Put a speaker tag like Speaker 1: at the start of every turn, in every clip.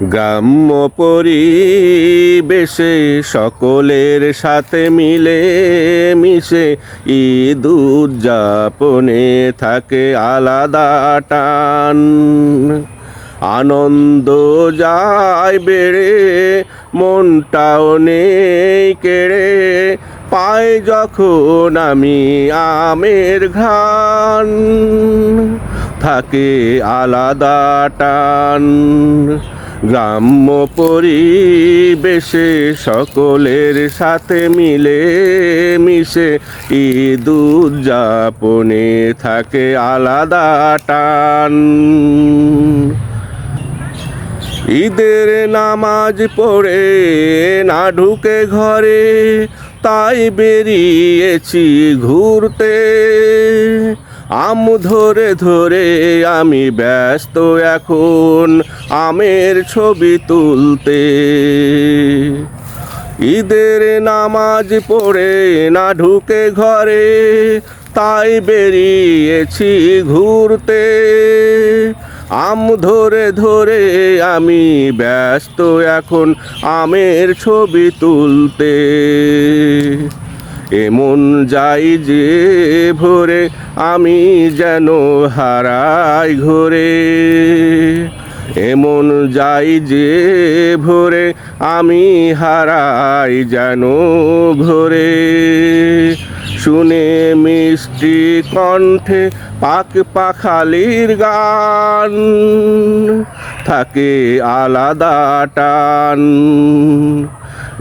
Speaker 1: গ্রাম্য পরিবেশে সকলের সাথে মিলে মিশে ঈদ উদযাপনে থাকে আলাদা টান। আনন্দ যায় বেড়ে, মনটাও নেই কেড়ে, পাই যখন আমি আমের ঘ্রাণ, থাকে আলাদা টান। গ্রাম্য পরিবেশে সকলের সাথে মিলে মিশে ঈদ উদযাপনে থাকে আলাদা টান। ঈদের নামাজ পড়ে না ঢুকে ঘরে, তাই বেরিয়েছি ঘুরতে। আম ধরে ধরে আমি ব্যস্ত এখন আমের ছবি তুলতে। ঈদের নামাজ পড়ে না ঢুকে ঘরে, তাই বেরিয়েছি ঘুরতে। আম ধরে ধরে আমি ব্যস্ত এখন আমের ছবি তুলতে। এমন যাই যে ভোরে আমি যেন হারাই ঘোরে, এমন যাই যে ভোরে আমি হারাই যেন ঘোরে। শুনে মিষ্টি কণ্ঠে পাক পাখালির গান, থাকে আলাদা টান।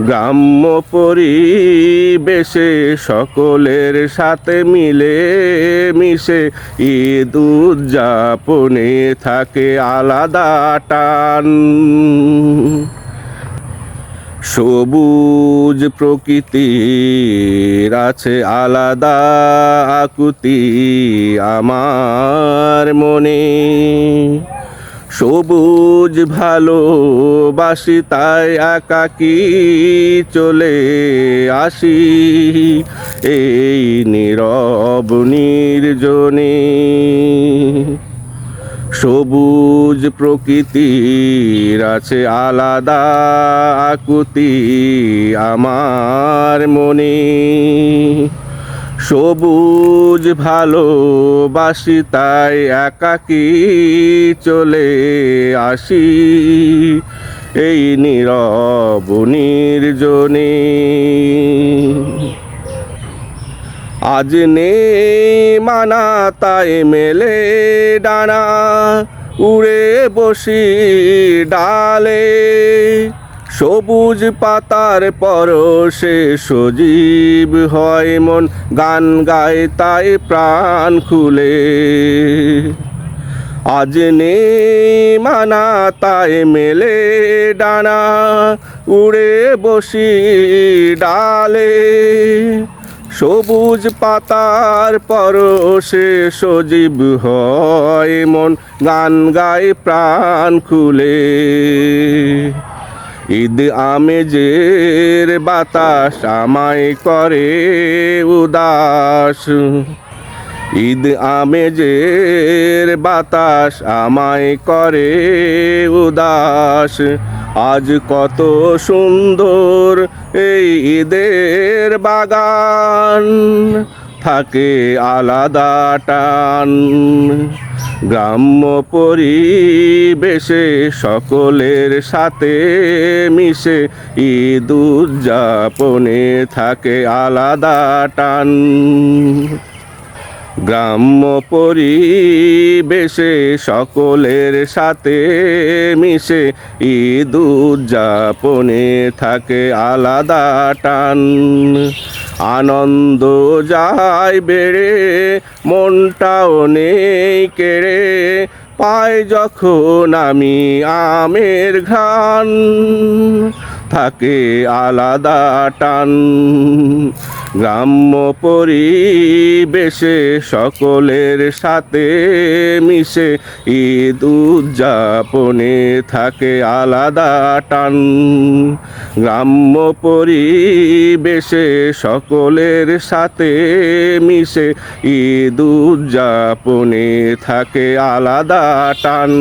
Speaker 1: গ্রাম্য পরিবেশে সকলের সাথে মিলে মিশে ঈদ উদযাপনে থাকে আলাদা টান। সবুজ প্রকৃতির আছে আলাদা আকুতি আমার মনে। সবুজ ভালোবাসি তাই একাকী চলে আসি এই নীরব নির্জনে। সবুজ প্রকৃতির আছে আলাদা আকুতি আমার মনে। সবুজ ভালোবাসি তাই একাকী চলে আসি এই নীরব নির্জনে। আজ নেই মানা তাই মেলে ডানা, উড়ে বসি ডালে। সবুজ পাতার পরশে সজীব হয় মন, গান গায় তাই প্রাণ খুলে। আজ নেই মানা তাই মেলে ডানা, উড়ে বসি ডালে। সবুজ পাতার পরশে সজীব হয় মন, গান গায় প্রাণ খুলে। ঈদ আমেজের বাতাস আমায় করে উদাস, ঈদ আমেজের বাতাস আমায় করে উদাস। আজ কত সুন্দর এই ঈদের বাগান, থাকে আলাদা টান। গ্রাম্য পরিবেশে সকলের সাথে মিশে ঈদ উদযাপনে থাকে আলাদা টান। গ্রাম্য পরিবেশে সকলের সাথে মিশে ঈদ উদযাপনে থাকে আলাদা টান। আনন্দ যায় বেড়ে, মনটাও নেই কেড়ে, পাই যখন আমি আমের ঘ্রাণ, থাকে আলাদা টান। গ্রাম্য পরিবেশে সকলের সাথে মিশে ঈদ উদযাপনে থাকে আলাদা টান। গ্রাম্য পরিবেশে সকলের সাথে মিশে ঈদ উদযাপনে থাকে আলাদা টান।